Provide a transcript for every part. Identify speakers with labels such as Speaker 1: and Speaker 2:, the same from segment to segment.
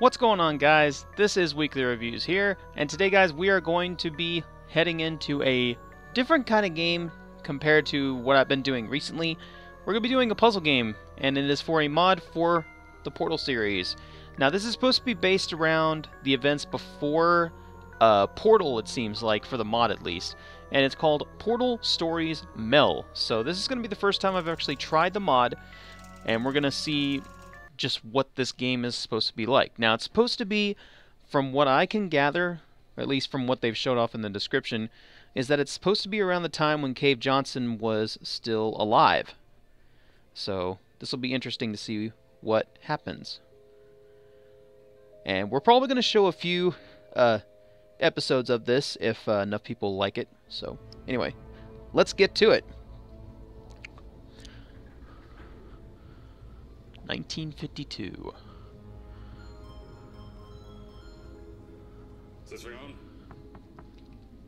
Speaker 1: What's going on, guys? This is Weekly Reviews here, and today, guys, we are going to be heading into a different kind of game compared to what I've been doing recently. We're going to be doing a puzzle game, and it is for a mod for the Portal series. Now, this is supposed to be based around the events before Portal, it seems like, for the mod at least, and it's called Portal Stories Mel. So this is going to be the first time I've actually tried the mod, and we're going to see just what this game is supposed to be like. Now, it's supposed to be, from what I can gather, or at least from what they've showed off in the description, is that it's supposed to be around the time when Cave Johnson was still alive. So this will be interesting to see what happens. And we're probably going to show a few episodes of this if enough people like it. So anyway, let's get to it. 1952.
Speaker 2: Is this thing on?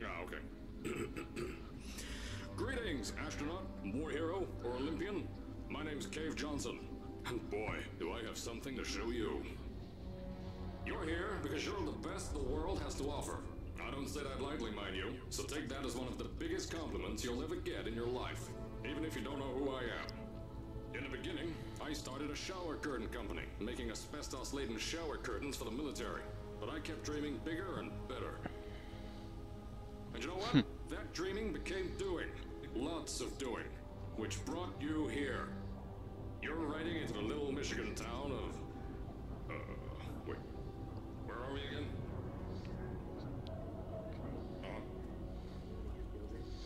Speaker 2: Yeah, okay. Greetings, astronaut, war hero, or Olympian. My name's Cave Johnson, and boy, do I have something to show you. You're here because you're the best the world has to offer. I don't say that lightly, mind you, so take that as one of the biggest compliments you'll ever get in your life, even if you don't know who I am. In the beginning, I started a shower curtain company, making asbestos-laden shower curtains for the military. But I kept dreaming bigger and better. And you know what? That dreaming became doing. Lots of doing. Which brought you here. You're riding into the little Michigan town of... wait. Where are we again?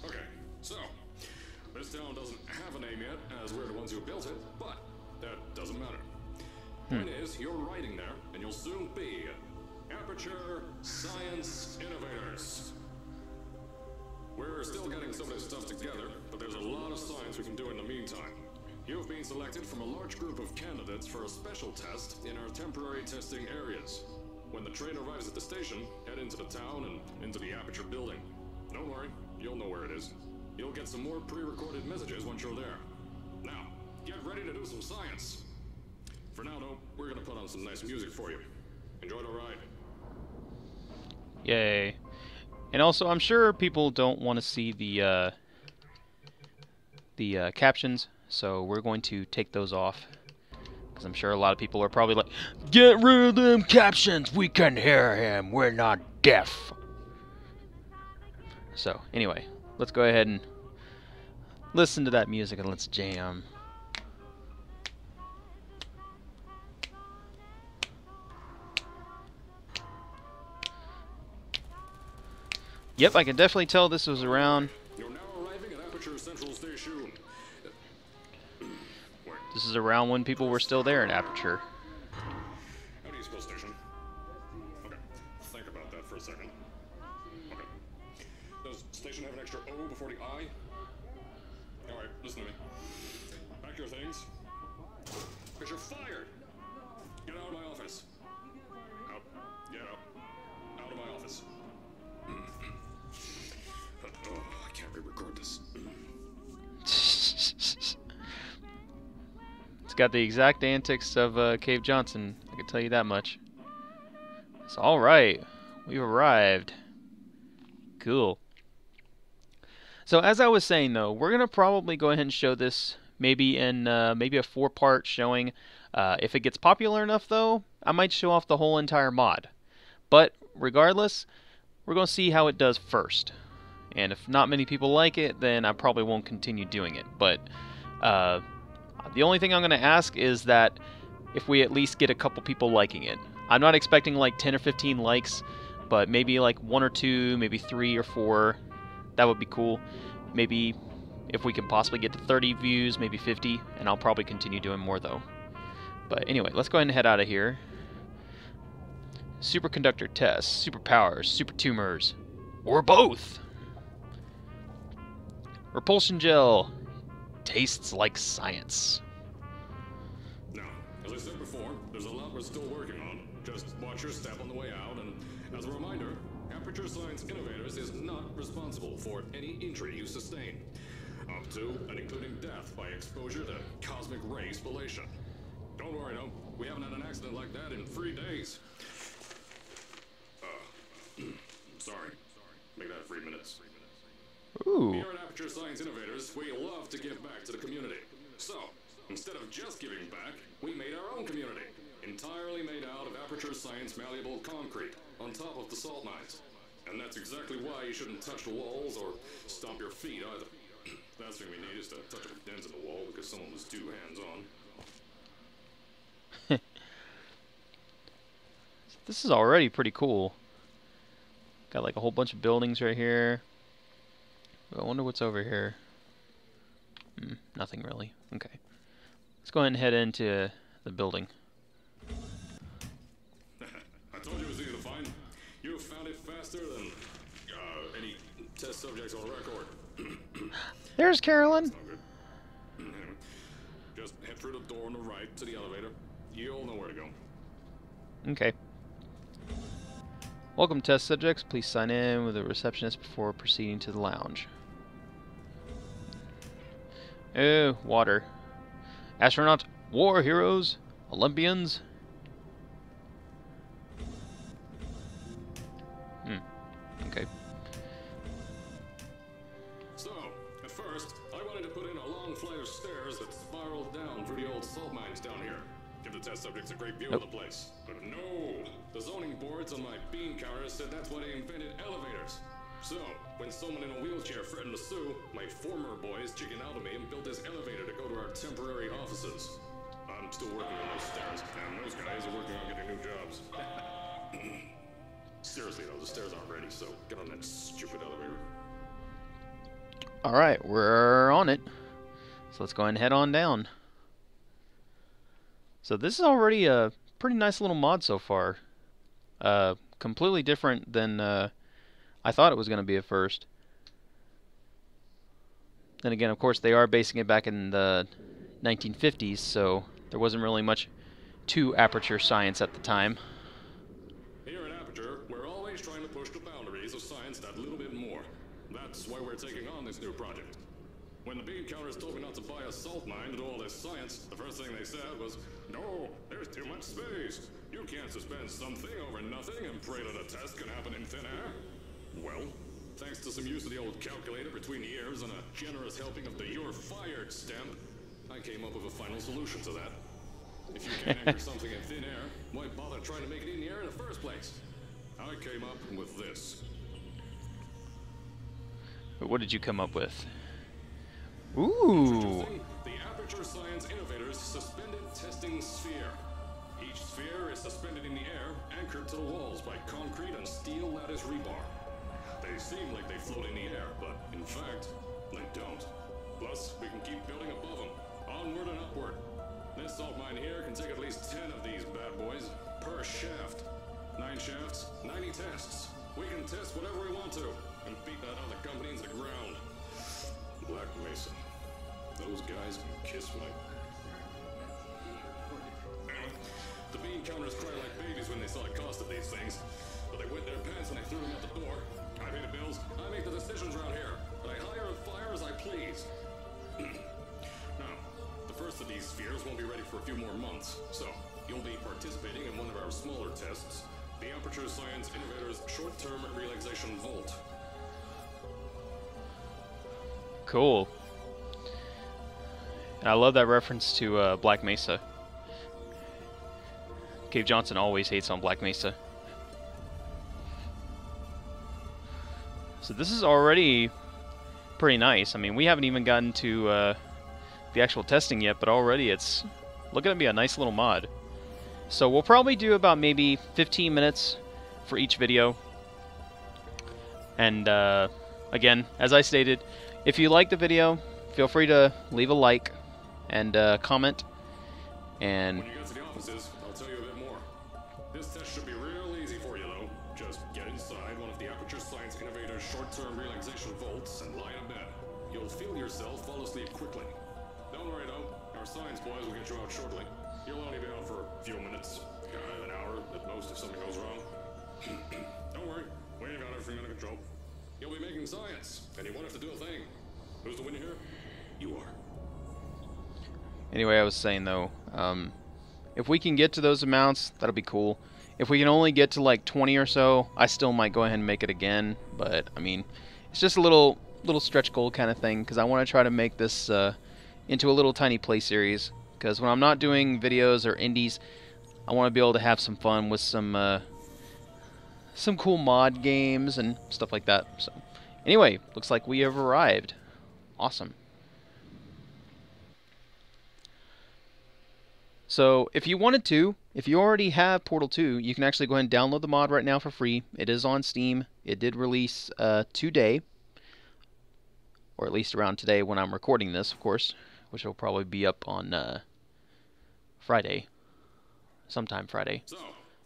Speaker 2: Okay, so... this town doesn't have a name yet, as we're the ones who built it, but that doesn't matter. Point is, you're riding there, and you'll soon be Aperture Science Innovators. We're still getting some of this stuff together, but there's a lot of science we can do in the meantime. You've been selected from a large group of candidates for a special test in our temporary testing areas. When the train arrives at the station, head into the town and into the Aperture building. Don't worry, you'll know where it is. You'll get some more pre-recorded messages once you're there. Now, get ready to do some science. For now, though, we're gonna put on some nice music for you. Enjoy the ride.
Speaker 1: Yay. And also, I'm sure people don't want to see the captions, so we're going to take those off. Because I'm sure a lot of people are probably like, get rid of them captions! We can hear him! We're not deaf! So, anyway, let's go ahead and listen to that music and let's jam. Yep, I can definitely tell this was around.
Speaker 2: You're now arriving at Aperture Central Station.
Speaker 1: This is around when people were still there in Aperture.
Speaker 2: How do you spell station? Okay, think about that for a second. Okay. Does station have an extra O before the I? Alright, listen to me. Pack your things. Because you're fired! Get out of my office. Out. Get out. Out of my office. Oh, I can't re-record this.
Speaker 1: It's got the exact antics of Cave Johnson, I can tell you that much. It's alright. We've arrived. Cool. So as I was saying, though, we're going to probably go ahead and show this maybe in maybe a 4-part showing. If it gets popular enough, though, I might show off the whole entire mod. But regardless, we're going to see how it does first. And if not many people like it, then I probably won't continue doing it. But the only thing I'm going to ask is that if we at least get a couple people liking it. I'm not expecting like 10 or 15 likes, but maybe like 1 or 2, maybe 3 or 4. That would be cool. Maybe if we can possibly get to 30 views, maybe 50, and I'll probably continue doing more though. But anyway, let's go ahead and head out of here. Superconductor tests, superpowers, super tumors, or both. Repulsion gel tastes like science.
Speaker 2: Now, as I said before, there's a lot we're still working on. Just watch your step on the way out, and as a reminder, Aperture Science Innovators is not responsible for any injury you sustain, up to and including death by exposure to cosmic ray spallation. Don't worry, no. We haven't had an accident like that in 3 days. Sorry. Make that 3 minutes.
Speaker 1: Ooh.
Speaker 2: Here at Aperture Science Innovators, we love to give back to the community. So, instead of just giving back, we made our own community. Entirely made out of Aperture Science malleable concrete, on top of the salt mines. And that's exactly why you shouldn't touch the walls or stomp your feet either. Last thing we need is to touch a dent in the wall because someone was too hands-on.
Speaker 1: This is already pretty cool. Got like a whole bunch of buildings right here. I wonder what's over here. Nothing really. Okay. Let's go ahead and head into the building.
Speaker 2: I told you it was easy to find. You found it faster than any test subjects on record.
Speaker 1: There's Carolyn.
Speaker 2: That's not good. Anyway, just head through the door on the right to the elevator. You'll know where to go.
Speaker 1: Okay. Welcome, test subjects. Please sign in with a receptionist before proceeding to the lounge. Oh, water. Astronauts, war heroes, Olympians. Okay.
Speaker 2: So, at first, I wanted to put in a long flight of stairs that spiraled down through the old salt mines down here. Give the test subjects a great view of the place. But no! The zoning boards on my bean counter said that's why they invented elevators. So, when someone in a wheelchair threatened to sue, my former boys chickened out of me and built this elevator to go to our temporary offices. I'm still working on those stairs, and those guys are working on getting new jobs. Seriously though, the stairs aren't ready, so get on that stupid elevator.
Speaker 1: Alright, we're on it. So let's go ahead and head on down. So this is already a pretty nice little mod so far. Completely different than I thought it was going to be at first. Then again, of course, they are basing it back in the 1950s, so there wasn't really much to Aperture Science at the time.
Speaker 2: Here at Aperture, we're always trying to push the boundaries of science that little bit more. That's why we're taking on this new project. When the bean counters told me not to buy a salt mine to do all this science, the first thing they said was, "No, there's too much space. You can't suspend something over nothing and pray that a test can happen in thin air." Well, thanks to some use of the old calculator between the ears and a generous helping of the "you're fired" stamp, I came up with a final solution to that. If you can't anchor something in thin air, why bother trying to make it in the air in the first place? I came up with this.
Speaker 1: But what did you come up with? Ooh!
Speaker 2: The Aperture Science Innovators Suspended Testing Sphere. Each sphere is suspended in the air, anchored to the walls by concrete and steel lattice rebar. They seem like they float in the air, but in fact, they don't. Plus, we can keep building above them, onward and upward. This salt mine here can take at least 10 of these bad boys per shaft. 9 shafts, 90 tests. We can test whatever we want to, and beat that other company into the ground. Black Mesa. Those guys can kiss my... Anyway, the bean counters cry like babies when they saw the cost of these things. But they wet their pants when they threw them out the door. I pay the bills, I make the decisions around here. But I hire and fire as I please. Now, the first of these spheres won't be ready for a few more months. So, you'll be participating in one of our smaller tests. The Aperture Science Innovators Short-Term Relaxation Volt.
Speaker 1: Cool. I love that reference to Black Mesa. Cave Johnson always hates on Black Mesa. So this is already pretty nice. I mean, we haven't even gotten to the actual testing yet, but already it's looking to be a nice little mod. So we'll probably do about maybe 15 minutes for each video. And again, as I stated, if you like the video, feel free to leave a like and comment. And
Speaker 2: When you get to the offices, I'll tell you a bit more. This test should be real easy for you, though. Just get inside one of the Aperture Science Innovators short-term relaxation vaults and lie in bed. You'll feel yourself fall asleep quickly. Don't worry, though. Our science boys will get you out shortly. You'll only be out for a few minutes, an hour at most if something goes wrong. Don't worry, we've got everything under control. You'll be making science, and you won't have to do a thing. Who's the winner here? You are.
Speaker 1: anyway, I was saying though, if we can get to those amounts, that'll be cool. If we can only get to like 20 or so, I still might go ahead and make it again. But I mean, it's just a little stretch goal kind of thing, because I want to try to make this into a little tiny play series. Because when I'm not doing videos or indies, I want to be able to have some fun with some cool mod games and stuff like that. So anyway, looks like we have arrived. Awesome. So if you wanted to, if you already have Portal 2, you can actually go ahead and download the mod right now for free. It is on Steam. It did release today, or at least around today when I'm recording this, of course, which will probably be up on Friday, sometime Friday.
Speaker 2: So,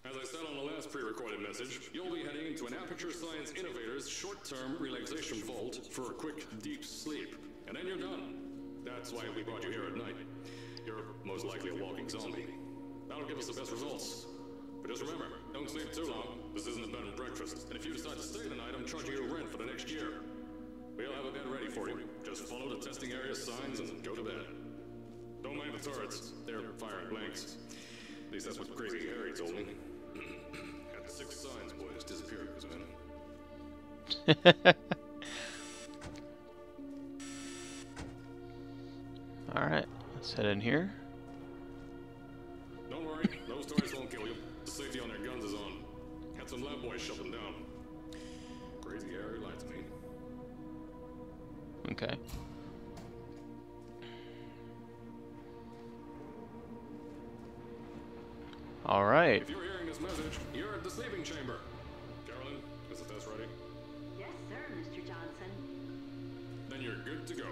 Speaker 2: as I said on the last pre-recorded message, you'll be heading into an Aperture Science Innovators short-term relaxation vault for a quick, deep sleep. And then you're done. That's why we brought you here at night. You're most likely a walking zombie. That'll give us the best results. But just remember, don't sleep too long. This isn't a bed and breakfast. And if you decide to stay the night, I'm charging you rent for the next year. We'll have a bed ready for you. Just follow the testing area signs and go to bed. Don't mind the turrets. They're firing blanks. At least that's what Crazy Harry told me. Had 6 signs, boys, disappeared because of him.
Speaker 1: Alright, let's head in here.
Speaker 2: Don't worry, those turrets won't kill you. The safety on their guns is on. Had some lab boys shut them down. Crazy Harry lied to me.
Speaker 1: Okay. Alright.
Speaker 2: If you're hearing this message, you're at the sleeping chamber. Carolyn, is the test ready?
Speaker 3: Yes, sir, Mr. Johnson.
Speaker 2: Then you're good to go.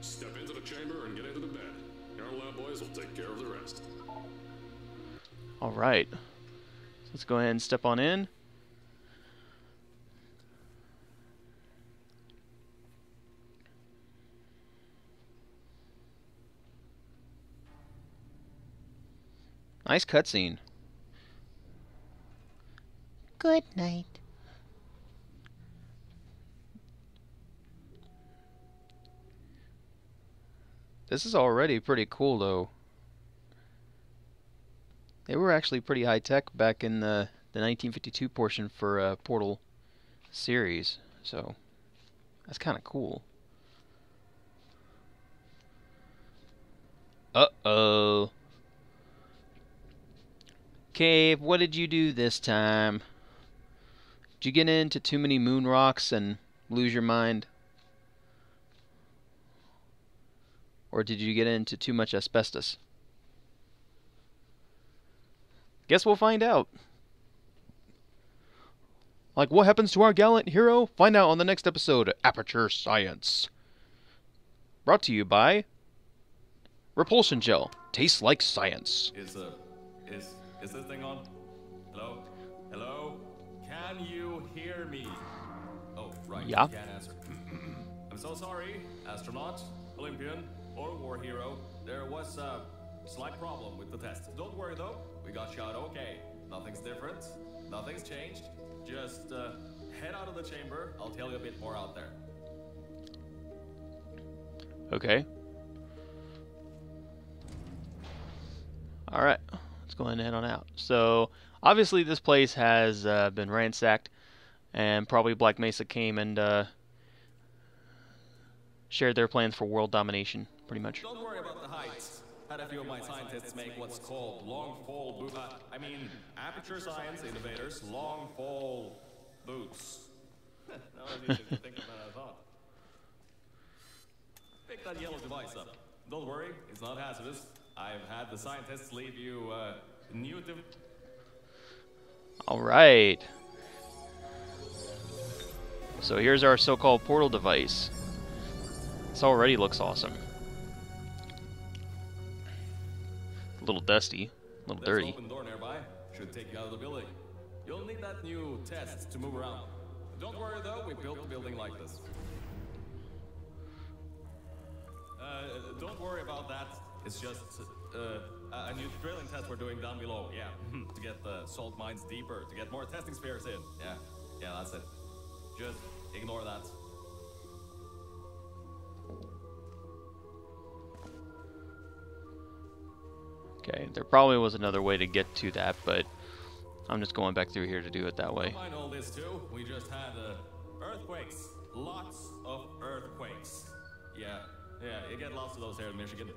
Speaker 2: Step into the chamber and get into the bed. Our lab boys will take care of the rest.
Speaker 1: Alright. Let's go ahead and step on in. Nice cutscene. Good night. This is already pretty cool, though. They were actually pretty high-tech back in the 1952 portion for Portal series, so that's kind of cool. Uh-oh. Cave, what did you do this time? Did you get into too many moon rocks and lose your mind? Or did you get into too much asbestos? Guess we'll find out. Like, what happens to our gallant hero? Find out on the next episode of Aperture Science. Brought to you by Repulsion Gel. Tastes like science.
Speaker 4: Is this thing on? Hello? Hello? Can you hear me? Oh, right.
Speaker 1: Yeah.
Speaker 4: You can't answer. I'm so sorry, astronaut, Olympian, or war hero. There was a slight problem with the test. Don't worry though. We got shot okay. Nothing's different. Nothing's changed. Just head out of the chamber. I'll tell you a bit more out there.
Speaker 1: Okay. Alright. Let's go ahead and head on out. So, obviously this place has been ransacked, and probably Black Mesa came and shared their plans for world domination, pretty much.
Speaker 4: Don't worry about the heights. Had a few of my scientists make what's called long fall boots. Aperture Science Innovators long fall boots. That was easier to think about than I thought. Pick that yellow device up. Don't worry, it's not hazardous. I've had the scientists leave you Newton.
Speaker 1: Alright. So here's our so-called portal device. This already looks awesome. A little dusty, a little dirty.
Speaker 4: There's an open door nearby. Should take you out of the building. You'll need that new test to move around. Don't worry though, we built the building like this. Don't worry about that. It's just a new drilling test we're doing down below. Yeah, to get the salt mines deeper, to get more testing spheres in. Yeah, that's it. Just ignore that.
Speaker 1: Okay, there probably was another way to get to that, but I'm just going back through here to do it that way.
Speaker 4: I know this too. We just had earthquakes. Lots of earthquakes. Yeah, you get lots of those here in Michigan.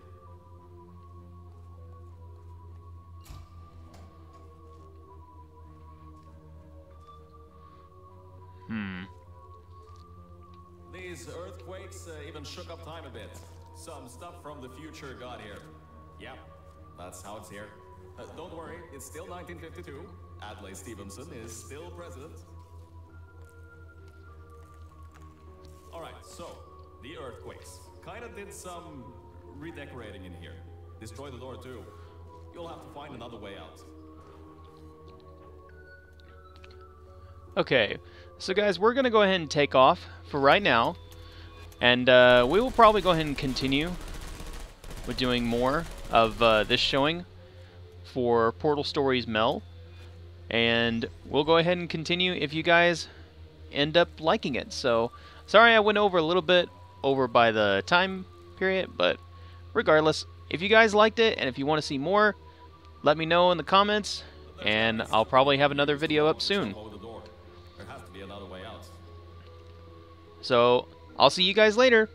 Speaker 4: These earthquakes even shook up time a bit. Some stuff from the future got here. Yep, that's how it's here. Don't worry, it's still 1952. Adlai Stevenson is still president. Alright, so, the earthquakes. Kinda did some redecorating in here. Destroyed the door too. You'll have to find another way out.
Speaker 1: Okay, so guys, we're going to go ahead and take off for right now. And we will probably go ahead and continue with doing more of this showing for Portal Stories Mel. And we'll go ahead and continue if you guys end up liking it. So, sorry I went over a little bit over by the time period, but regardless, if you guys liked it and if you want to see more, let me know in the comments, and I'll probably have another video up soon.
Speaker 4: There has to be another way out.
Speaker 1: So, I'll see you guys later.